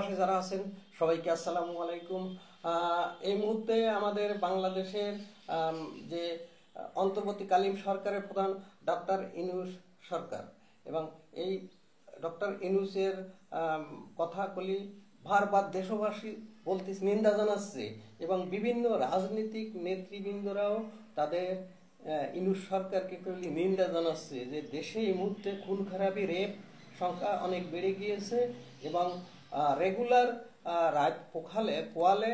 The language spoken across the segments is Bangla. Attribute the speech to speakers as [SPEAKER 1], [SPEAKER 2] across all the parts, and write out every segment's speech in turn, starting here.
[SPEAKER 1] প্রবাসী যারা আছেন সবাইকে আসসালামু আলাইকুম। এই মুহূর্তে আমাদের বাংলাদেশের যে অন্তর্বর্তীকালীন সরকারের প্রধান ডক্টর ইউনূস সরকার, এবং এই ডক্টর ইউনূসের কথাগুলি বারবার দেশবাসী বলতে নিন্দা জানাচ্ছে, এবং বিভিন্ন রাজনৈতিক নেতৃবৃন্দরাও তাদের ইউনূস সরকারকে নিন্দা জানাচ্ছে যে দেশে এই মুহূর্তে খুন খারাপি, রেপ সংখ্যা অনেক বেড়ে গিয়েছে, এবং রেগুলার রাত পোয়ালে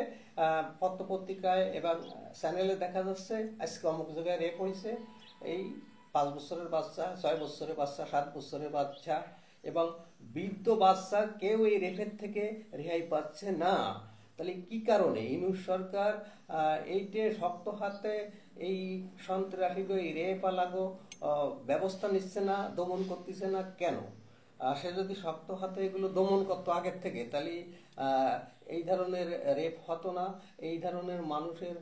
[SPEAKER 1] পত্রপত্রিকায় এবং চ্যানেলে দেখা যাচ্ছে আজকে অমুক জায়গায় রেপ হয়েছে, এই 5 বছরের বাচ্চা, 6 বছরের বাচ্চা, 7 বছরের বাচ্চা এবং বৃদ্ধ বাচ্চা কেউ এই রেপের থেকে রেহাই পাচ্ছে না। তাহলে কি কারণে ইউনূস সরকার এইটে শক্ত হাতে এই সন্ত্রাসী এই রেপ আলাগো ব্যবস্থা নিচ্ছে না, দমন করতেছে না কেন? সে যদি শক্ত হাতে এগুলো দমন করতো আগের থেকে, তাহলে এই ধরনের রেপ হতো না, এই ধরনের মানুষের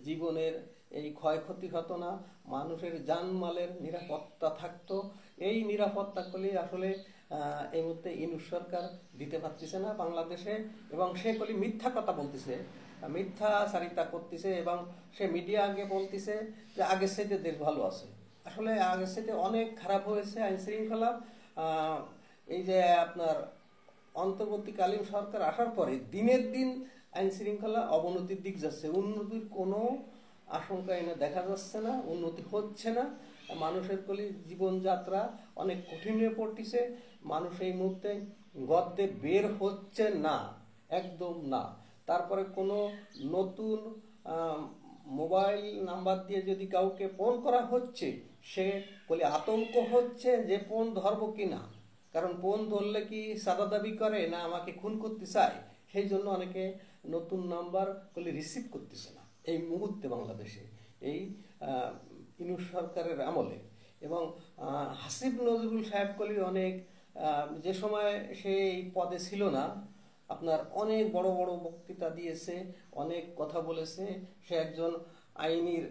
[SPEAKER 1] জীবনের এই ক্ষয়ক্ষতি হতো না, মানুষের জানমালের নিরাপত্তা থাকতো। এই নিরাপত্তাগুলি আসলে এই মুহূর্তে ইউনূস সরকার দিতে পারতেছে না বাংলাদেশে, এবং সেগুলি মিথ্যা কথা বলতেছে, মিথ্যাচারিতা করতেছে, এবং সে মিডিয়া আগে বলতেছে যে আগের চাইতে দেশ ভালো আছে। আসলে আগের চাইতে অনেক খারাপ হয়েছে আইন শৃঙ্খলা। এই যে আপনার অন্তর্বর্তীকালীন সরকার আসার পরে দিনের দিন আইন শৃঙ্খলা অবনতির দিক যাচ্ছে, উন্নতির কোনো আশঙ্কা এনে দেখা যাচ্ছে না, উন্নতি হচ্ছে না। মানুষের জীবনযাত্রা অনেক কঠিন হয়ে পড়তেছে, মানুষ এই মুহূর্তে গদ্যে বের হচ্ছে না, একদম না। তারপরে কোনো নতুন মোবাইল নাম্বার দিয়ে যদি কাউকে ফোন করা হচ্ছে, সে আতঙ্ক হচ্ছে যে ফোন ধরবো কিনা, কারণ ফোন ধরলে কি সাদা দাবি করে না আমাকে খুন করতে চায়, সেই জন্য অনেকে নতুন নাম্বার রিসিভ করতেছে না এই মুহূর্তে বাংলাদেশে এই ইউনূস সরকারের আমলে। এবং হাসিব নজরুল সাহেব অনেক যে সময় সে এই পদে ছিল না, আপনার অনেক বড় বড় বক্তৃতা দিয়েছে, অনেক কথা বলেছে, সে একজন আইনের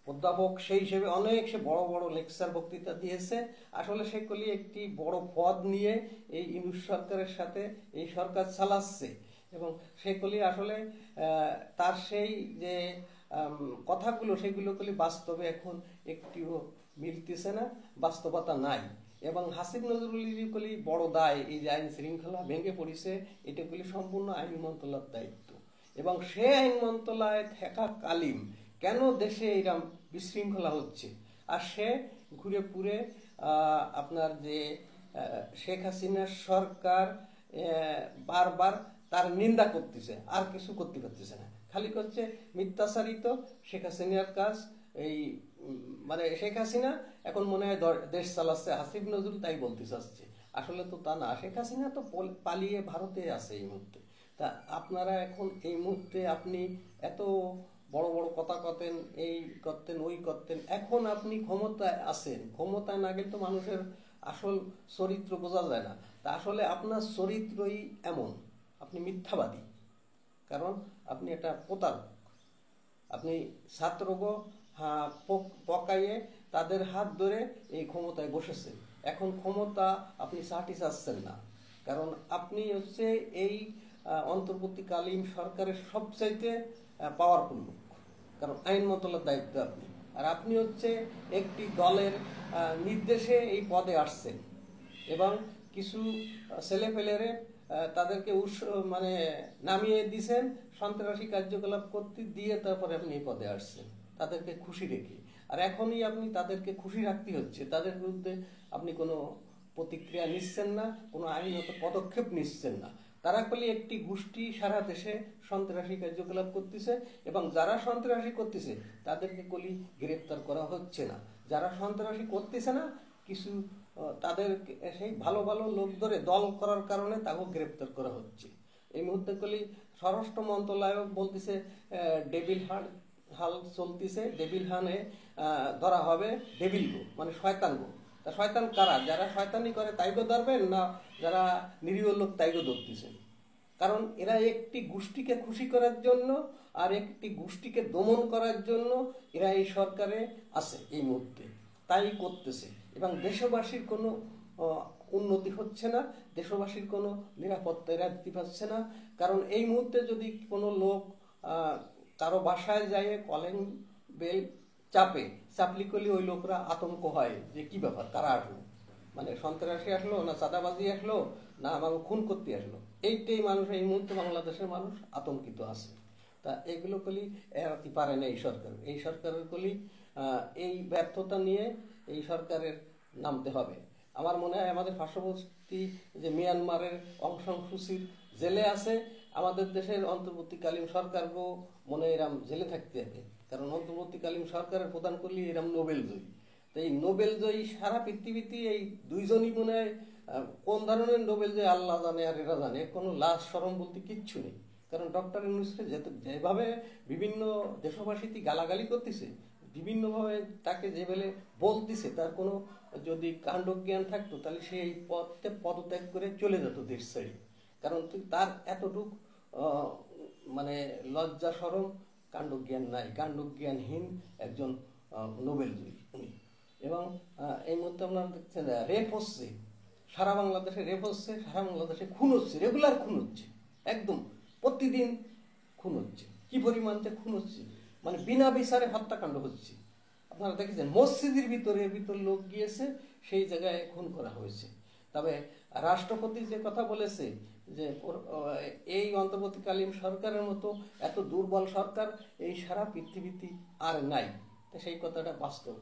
[SPEAKER 1] অধ্যাপক, সেই হিসেবে অনেক সে বড় বড় লেকচার বক্তৃতা দিয়েছে। আসলে সেগুলি একটি বড় পদ নিয়ে এই ইউনূস সরকারের সাথে এই সরকার চালাচ্ছে, এবং সেগুলি আসলে তার সেই যে কথাগুলো সেগুলো বাস্তবে এখন একটিও মিলতেছে না, বাস্তবতা নাই। এবং হাসিব নজরুল বড় দায়, এই যে আইন শৃঙ্খলা ভেঙে পড়েছে, এটাগুলি সম্পূর্ণ আইন মন্ত্রণালয়ের দায়িত্ব, এবং সে আইন মন্ত্রণালয়ে থাকাকালীন কেন দেশে এরকম বিশৃঙ্খলা হচ্ছে? আর সে ঘুরে পুরে আপনার যে শেখ হাসিনার সরকার বারবার তার নিন্দা করতেছে, আর কিছু করতে পারতেছে না, খালি করছে মিথ্যাচারিত শেখ হাসিনার কাজ। এই মানে শেখ হাসিনা এখন মনে হয় দেশ চালাচ্ছে হাসিব নজরুল, তাই বলতে চাচ্ছে। আসলে তো তা না, শেখ হাসিনা তো পালিয়ে ভারতে আছে এই মুহূর্তে। তা আপনারা এখন এই মুহূর্তে আপনি এত বড় বড় কথা করতেন, এই করতেন, ওই করতেন, এখন আপনি ক্ষমতায় আছেন, ক্ষমতায় না গেলে তো মানুষের আসল চরিত্র বোঝা যায় না। তা আসলে আপনার চরিত্রই এমন, আপনি মিথ্যাবাদী, কারণ আপনি একটা প্রতারক। আপনি ছাত্রকে পকাইয়ে তাদের হাত ধরে এই ক্ষমতায় বসেছেন। এখন ক্ষমতা আপনি চাচ্ছেন না, কারণ আপনি হচ্ছে এই অন্তর্বর্তীকালীন সরকারের সবচাইতে পাওয়ারফুল লোক, কারণ আইন মন্ত্রণালয়ের দায়িত্ব আপনি, আর আপনি হচ্ছে একটি দলের নির্দেশে এই পদে আসছেন, এবং কিছু ছেলেপেলেরে তাদেরকে মানে নামিয়ে দিয়েছেন সন্ত্রাসী কার্যকলাপ করতে দিয়ে, তারপরে আপনি এই পদে আসছেন তাদেরকে খুশি রেখে। আর এখনই আপনি তাদেরকে খুশি রাখতে হচ্ছে, তাদের বিরুদ্ধে আপনি কোনো প্রতিক্রিয়া নিচ্ছেন না, কোনো আইনগত পদক্ষেপ নিচ্ছেন না। তারা একটি গোষ্ঠী সারা দেশে সন্ত্রাসী কার্যকলাপ করতেছে, এবং যারা সন্ত্রাসী করতেছে তাদেরকে গ্রেপ্তার করা হচ্ছে না। যারা সন্ত্রাসী করতেছে না, কিছু তাদের সেই ভালো ভালো লোক ধরে দল করার কারণে তাকেও গ্রেপ্তার করা হচ্ছে। এই মুহূর্তে স্বরাষ্ট্র মন্ত্রণালয় বলতেছে ডেভিল হাল চলতেছে, ডেভিল হানে ধরা হবে ডেভিল গো, মানে শয়তান গো। তা শয়তান কারা? যারা শয়তানি করে তাইগো ধরবেন, না যারা নিরীহ লোক তাইগো ধরতেছেন? কারণ এরা একটি গোষ্ঠীকে খুশি করার জন্য আর একটি গোষ্ঠীকে দমন করার জন্য এরা এই সরকারে আছে এই মুহূর্তে, তাই করতেছে। এবং দেশবাসীর কোনো উন্নতি হচ্ছে না, দেশবাসীর কোনো নিরাপত্তা এরা দিতে পারছে না। কারণ এই মুহূর্তে যদি কোনো লোক কারো বাসায় যায় কলিং বেল চাপলি করলে ওই লোকরা আতঙ্ক হয় যে কি ব্যাপার, কারা আসলো, মানে সন্ত্রাসী আসলো না চাঁদাবাজি আসলো না আমাকে খুন করতে আসলো। এইটাই মানুষ এই মুহূর্তে বাংলাদেশের মানুষ আতঙ্কিত আছে। তা এগুলো কলি এড়াতে পারে না এই সরকারের কলি এই ব্যর্থতা নিয়ে এই সরকারের নামতে হবে। আমার মনে হয় আমাদের পার্শ্ববর্তী যে মিয়ানমারের অং সান সু চির জেলে আছে, আমাদের দেশের অন্তর্বর্তীকালীন সরকারকেও মনে হয় এরম জেলে থাকতে হবে। কারণ অন্তর্বর্তীকালীন সরকারের প্রধান করলে এরম নোবেল জয়ী। তো এই নোবেল জয়ী সারা পৃথিবীতে এই দুইজনই মনে হয় কোন ধরনের নোবেল জয়ী আল্লাহ জানে আর এরা জানে, কোনো লাজ শরম বলতে কিচ্ছু নেই। কারণ ডক্টর ইউনূসকে যেভাবে বিভিন্ন দেশবাসীতে গালাগালি করতেছে, বিভিন্নভাবে তাকে যেভাবে বলতেছে, তার কোনো যদি কাণ্ডজ্ঞান থাকতো তাহলে সে এই পদত্যাগ করে চলে যেত দেশ ছেড়ে। কারণ তার এতটুক মানে লজ্জা শরম কাণ্ডজ্ঞান নাই, কাণ্ডজ্ঞানহীন একজন নোবেল জয়ী উনি। এবং এই মুহূর্তে আপনারা দেখছেন রেপ হচ্ছে, সারা বাংলাদেশে রেপ হচ্ছে, সারা বাংলাদেশে খুন হচ্ছে, রেগুলার খুন হচ্ছে, একদম প্রতিদিন খুন হচ্ছে। কি পরিমাণ যে খুন হচ্ছে, মানে বিনা বিচারে হত্যাকাণ্ড হচ্ছে। আপনারা দেখেছেন মসজিদের ভিতর লোক গিয়েছে, সেই জায়গায় খুন করা হয়েছে। তবে রাষ্ট্রপতি যে কথা বলেছে যে এই অন্তর্বর্তীকালীন সরকারের মতো এত দুর্বল সরকার এই সারা পৃথিবীতে আর নাই, তো সেই কথাটা বাস্তব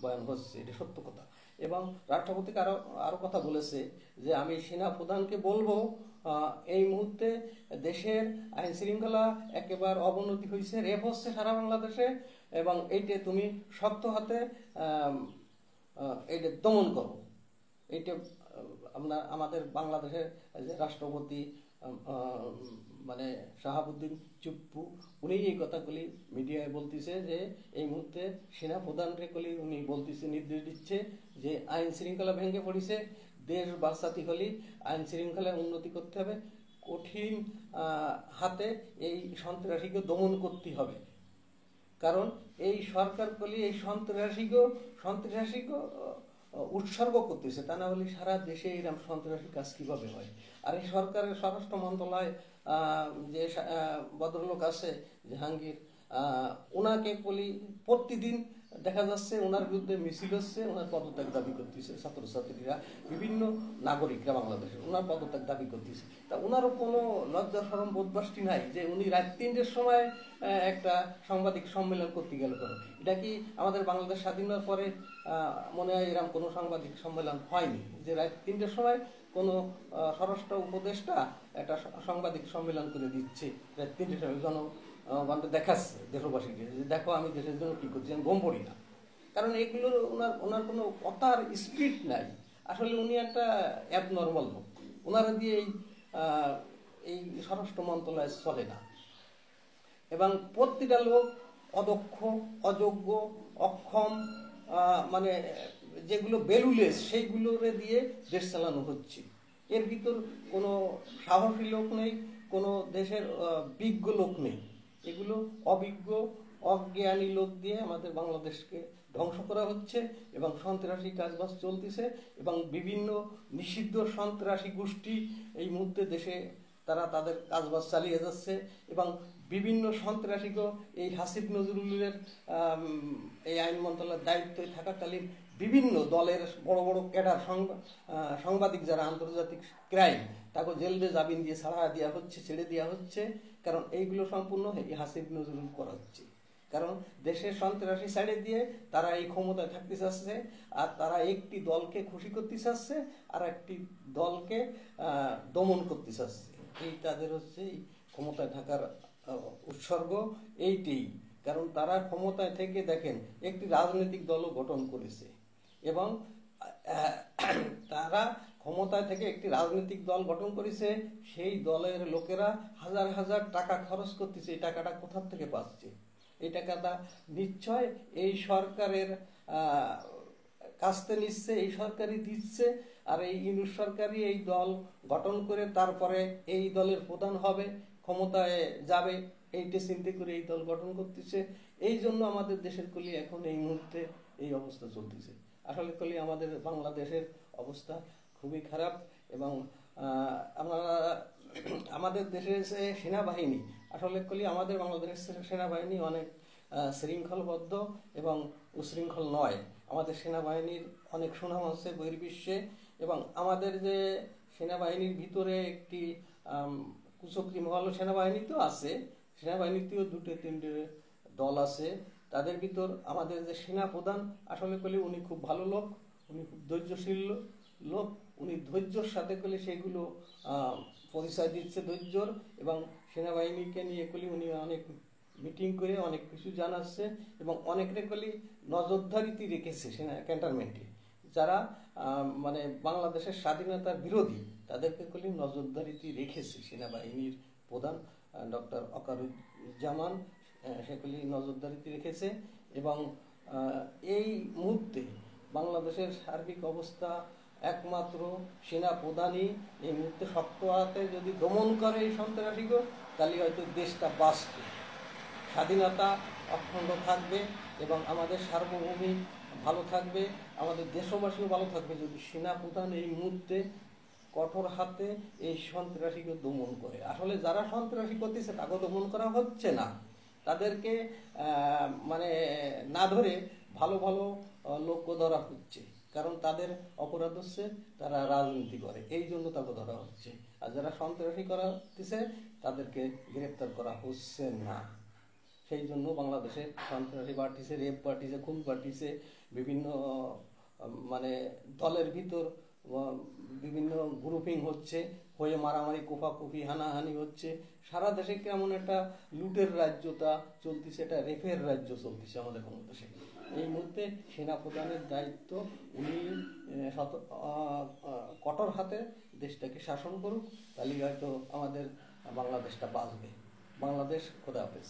[SPEAKER 1] বয়ান হচ্ছে, এটা সত্য কথা। এবং রাষ্ট্রপতি আরো কথা বলেছে যে আমি সেনা প্রধানকে বলবো এই মুহূর্তে দেশের আইন শৃঙ্খলা একেবারে অবনতি হয়েছে, রেপ হচ্ছে সারা বাংলাদেশে, এবং এইটা তুমি শক্ত হাতে এইটা দমন করো। এইটা আমাদের বাংলাদেশের যে রাষ্ট্রপতি মানে শাহাবুদ্দিন চুপ্পু, উনি এই কথাগুলি মিডিয়ায় বলতেছে যে এই মুহূর্তে সেনা প্রধানরে কলি উনি বলতেছে, নির্দেশ দিচ্ছে যে আইন শৃঙ্খলা ভেঙে পড়েছে, দেশ বাঁচাতে হলে আইন শৃঙ্খলা উন্নতি করতে হবে, কঠিন হাতে এই সন্ত্রাসীকে দমন করতে হবে। কারণ এই সরকার কলি এই সন্ত্রাসীকে উৎসর্গ করতেছে, তা না হলে সারা দেশে এরকম সন্ত্রাসী কাজ কিভাবে হয়। আর এই সরকারের স্বরাষ্ট্র মন্ত্রণালয় যে ভদ্রলোক আছে জাহাঙ্গীর, ওনাকে বলি প্রতিদিন দেখা যাচ্ছে ওনার বিরুদ্ধে মিছিল হচ্ছে, ওনার পদত্যাগ দাবি করতেছে ছাত্রছাত্রীরা, বিভিন্ন নাগরিকরা বাংলাদেশের ওনার পদত্যাগ দাবি করতেছে। তা ওনারও কোনো লজ্জা শরম বোধবাসটি নাই যে উনি রাত 3টের সময় একটা সাংবাদিক সম্মেলন করতে গেল। এটা কি আমাদের বাংলাদেশ স্বাধীনতার পরে মনে হয় এরকম কোনো সাংবাদিক সম্মেলন হয়নি যে রাত 3টের সময় কোনো স্বরাষ্ট্র উপদেষ্টা একটা সাংবাদিক সম্মেলন করে দিচ্ছে রাত 3টের সময়, দেখাচ্ছে দেশবাসীকে যে দেখো আমি দেশের জন্য কি করছি, আমি বোম পড়ি না। কারণ এগুলোর ওনার কোনো কথার স্পিড নাই। আসলে উনি একটা অ্যাবনর্মাল লোক, ওনারা দিয়ে এই স্বরাষ্ট্র মন্ত্রণালয় চলে না। এবং প্রতিটা লোক অদক্ষ, অযোগ্য, অক্ষম, মানে যেগুলো বেলুলেস সেইগুলোরে দিয়ে দেশ চালানো হচ্ছে। এর ভিতর কোনো সাহসী লোক নেই, কোনো দেশের বিজ্ঞ লোক নেই। এগুলো অভিজ্ঞ অজ্ঞানী লোক দিয়ে আমাদের বাংলাদেশকে ধ্বংস করা হচ্ছে এবং সন্ত্রাসী কাজবাজ চলতেছে। এবং বিভিন্ন নিষিদ্ধ সন্ত্রাসী গোষ্ঠী এই মুহূর্তে দেশে তারা তাদের কাজবাজ চালিয়ে যাচ্ছে। এবং বিভিন্ন সন্ত্রাসীকে এই হাসিব নজরুলের এই আইন মন্ত্রণালয়ের দায়িত্বে থাকাকালীন বিভিন্ন দলের বড় বড় ক্যাডার সাংবাদিক যারা আন্তর্জাতিক ক্রাইম, তাকে জেলে জামিন দিয়ে ছেড়ে দেওয়া হচ্ছে। কারণ এইগুলো সম্পূর্ণ এই হাসিব নজরুল করা হচ্ছে। কারণ দেশের সন্ত্রাসী ছেড়ে দিয়ে তারা এই ক্ষমতায় থাকতে চাচ্ছে, আর তারা একটি দলকে খুশি করতে চাচ্ছে আর একটি দলকে দমন করতে চাচ্ছে। এই তাদের হচ্ছে এই ক্ষমতায় থাকার উৎসর্গ এইটাই। কারণ তারা ক্ষমতায় থেকে দেখেন একটি রাজনৈতিক দলও গঠন করেছে, এবং তারা ক্ষমতায় থেকে একটি রাজনৈতিক দল গঠন করেছে। সেই দলের লোকেরা হাজার হাজার টাকা খরচ করতেছে। এই টাকাটা কোথা থেকে পাচ্ছে? এই টাকাটা নিশ্চয় এই সরকারের কাছতে নিচ্ছে, এই সরকারই দিচ্ছে। আর এই ইউনূস সরকারই এই দল গঠন করে তারপরে এই দলের প্রধান হবে, ক্ষমতায় যাবে, এইটা চিন্তা করে এই দল গঠন করতেছে। এই জন্য আমাদের দেশের কলি এখন এই মুহূর্তে এই অবস্থা চলতেছে। আসলে কলি আমাদের বাংলাদেশের অবস্থা খুবই খারাপ। এবং আমরা আমাদের দেশের যে সেনাবাহিনী, আসলে কলি আমাদের বাংলাদেশের সেনাবাহিনী অনেক শৃঙ্খলবদ্ধ এবং উশৃঙ্খল নয়। আমাদের সেনাবাহিনীর অনেক সুনাম আছে বহির্বিশ্বে। এবং আমাদের যে সেনাবাহিনীর ভিতরে একটি কুচক্রি মহল সেনাবাহিনী তো আছে, সেনাবাহিনীতেও দুটো তিনটে দল আছে। তাদের ভিতর আমাদের যে সেনা প্রধান, আসলে কলি উনি খুব ভালো লোক, উনি খুব ধৈর্যশীল লোক। উনি ধৈর্যর সাথে করলে সেগুলো পরিচয় দিচ্ছে ধৈর্যর। এবং সেনাবাহিনীকে নিয়ে করলে উনি অনেক মিটিং করে অনেক কিছু জানাচ্ছে এবং অনেক রেকলি নজরদারিতে রেখেছে সেনা ক্যান্টনমেন্টে। যারা মানে বাংলাদেশের স্বাধীনতার বিরোধী, তাদেরকে করলে নজরদারিতে রেখেছে সেনাবাহিনীর প্রধান ডক্টর ওয়াকারুজ্জামান, সেগুলি নজরদারিতে রেখেছে। এবং এই মুহূর্তে বাংলাদেশের সার্বিক অবস্থা একমাত্র সেনা প্রধানই এই মুহূর্তে শক্ত হাতে যদি দমন করে এই সন্ত্রাসীকে, তাহলে হয়তো দেশটা বাঁচবে, স্বাধীনতা অখণ্ড থাকবে এবং আমাদের সার্বভৌমিক ভালো থাকবে, আমাদের দেশবাসীও ভালো থাকবে যদি সেনা প্রধান এই মুহূর্তে কঠোর হাতে এই সন্ত্রাসীকে দমন করে। আসলে যারা সন্ত্রাসী করতেছে তাকে দমন করা হচ্ছে না, তাদেরকে মানে না ধরে ভালো ভালো লোককে ধরা হচ্ছে, কারণ তাদের অপরাধ হচ্ছে তারা রাজনীতি করে, এই জন্য তাকে ধরা হচ্ছে। আর যারা সন্ত্রাসী করা হচ্ছে তাদেরকে গ্রেপ্তার করা হচ্ছে না। সেই জন্য বাংলাদেশে সন্ত্রাসী বাড়তিছে, রেপ বাড়তিছে, খুন বাড়তিছে, বিভিন্ন মানে দলের ভিতর বিভিন্ন গ্রুপিং হচ্ছে, হয়ে মারামারি কোপাকুপি হানাহানি হচ্ছে। সারা দেশে কেমন একটা লুটের রাজ্যতা চলতেছে, এটা রেপের রাজ্য চলতেছে আমাদের বাংলাদেশে। এই মুহূর্তে সেনাপ্রধানের দায়িত্ব, উনি কঠোর হাতে দেশটাকে শাসন করুক, তাহলে হয়তো আমাদের বাংলাদেশটা বাঁচবে। বাংলাদেশ, খোদা হাফেজ।